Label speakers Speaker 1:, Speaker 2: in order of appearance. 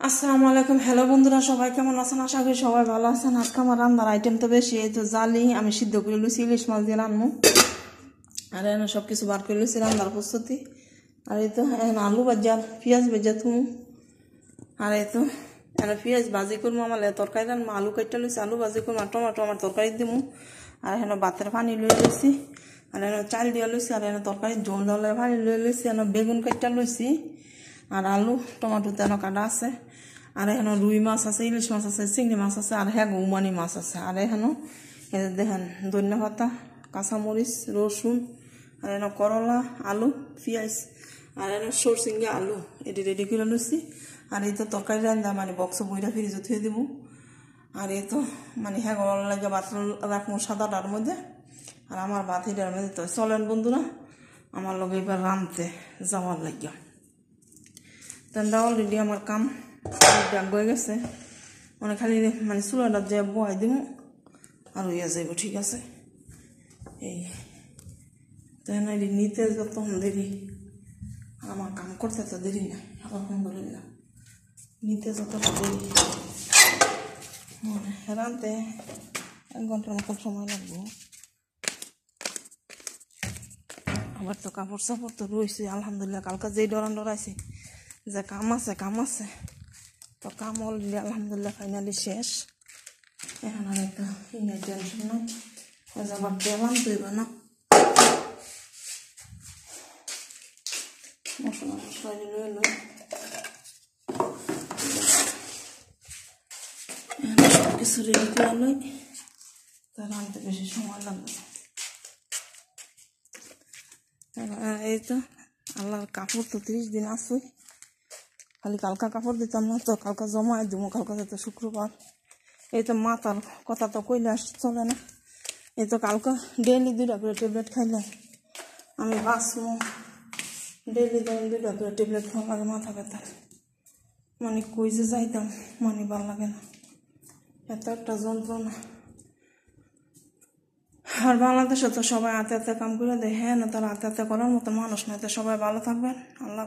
Speaker 1: আসসালামু আলাইকুম। হ্যালো বন্ধুরা, সবাই কেমন আছেন? আশা করি সবাই ভালো আছেন। আজকে আমার রান্নার আইটেম তো বেশি। এই তো জালি আমি সিদ্ধ করে লুছি, ইলিশ মাছ দিয়ে রান্নু। আর এনে সব কিছু বার করে লুছি রান্নার প্রস্তুতি। আর এই তো এখন আলু ভাজা, পেঁয়াজ ভেজা থুমু। আর এই তো এনে পেঁয়াজ ভাজি করবো, আমার তরকারি রান্না। আলু কাটটা লুছি, আলু ভাজি করবো, আর টমাটো আমার তরকারি দিবো। আর এখানে ভাতের পানি লুয়ে লুছি, আর এনে চাল দিয়ে লুছি, আর এনে তরকারি ঝোল জলের পানি লুয়ে লুছি। এনে বেগুন কাটটা লুছি, আর আলু টমাটো তেনো কাটা আছে। আর এখানে রুই মাছ আছে, ইলিশ মাছ আছে, চিংড়ি মাছ আছে, আর হ্যাঁ উমানি মাছ আছে। আর এখানে দেখেন ধনিয়া পাতা, কাঁচামরিচ, রসুন, আর এখানে করলা, আলু, পেঁয়াজ, আর এখানে সরসিঙ্গা আলু এটি রেডি করে লুছি। আর এই তো তরকারি রান্না মানে বক্স বইটা ফ্রিজে থুয়ে দিব। আর এই তো মানে হ্যাঁ গরম লাগে ভাত রাখবো সাদাটার মধ্যে, আর আমার ভাত হিটার মধ্যে। তো চলেন বন্ধুরা আমার লগে এবার রাঁধতে যাওয়ার লাগিয়া। তেনটা অলরেডি আমার কাম ব্যাগ হয়ে গেছে, মানে খালি মানে চুলাটা যে বহাই দিব আর হইয়া যাইব। ঠিক আছে, এই তেন নিতে যত দেরি, আর আমার কাম করতে তো দেরি না। আলহামদুলিল্লাহ, নিতে যতটা দেরি রাঁধতে 1 ঘন্টার মতো সময় লাগবো। আবার তো কাপড় চাপড় তো রয়েছে আলহামদুলিল্লাহ। কালকে যেই ডরাইছে যে কাম আছে, তো কাম অলরেডি আলহামদুলিল্লাহ ফাইনালি শেষ। এখন আর একটা টেনশন নাই, আবার পেলাম তুইব না মশলা মশলা লুয়ে লই। সব কিছু রেডি করে লই, তার আনতে বেশি সময় লাগবে। এই তো আল্লাহর কাপড় তো 30 দিন আসুই, খালি কালকা কাপড় দিতাম না, তো কালকা জমাই দিব। কালকা তো শুক্রবার। এই তো মাথার কথা তো কইলে চলে না। এই তো কালকা ডেইলি 2টা করে ট্যাবলেট খাইলে আমি বাঁচবো। ডেইলি ধরেন 2টা করে ট্যাবলেট খাওয়া লাগে মাথা ব্যথার। মানে কই যে যাইতাম মানে ভালো লাগে না, এত একটা যন্ত্রণা। আর বাংলাদেশে তো সবাই হাতে হাতে কাম করে দেয়। হ্যাঁ না, তারা হাতে হাতে করার মতো মানুষ নয়। তো সবাই ভালো থাকবেন। আল্লাহ।